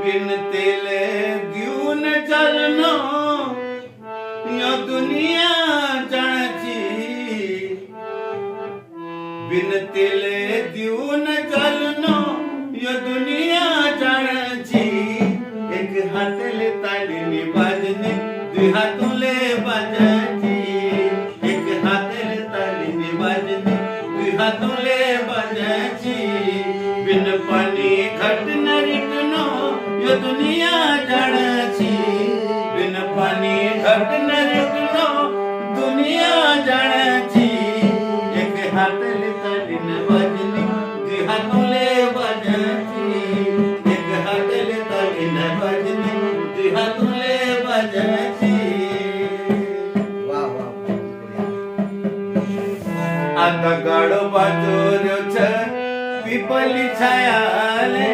बिन तेले दिवन जलनो यो दुनिया जाणची बिन तेले दिवन जलनो यो दुनिया जाणची एक हातले तालीने बाजने दुई हातले बाजाची एक हातले तालीने बाजने दुई हातले बाजाची बिन पानी घट न रिकनो यो दुनिया जाणची बिन पानी घट न रिकनो दुनिया जाणची एक हातले तालीने बाजने दुई हातले बाजाची एक हातले तालीने बाजने दुई हातले बाजाची आता गाडो बाजोर छ पिपली छायाले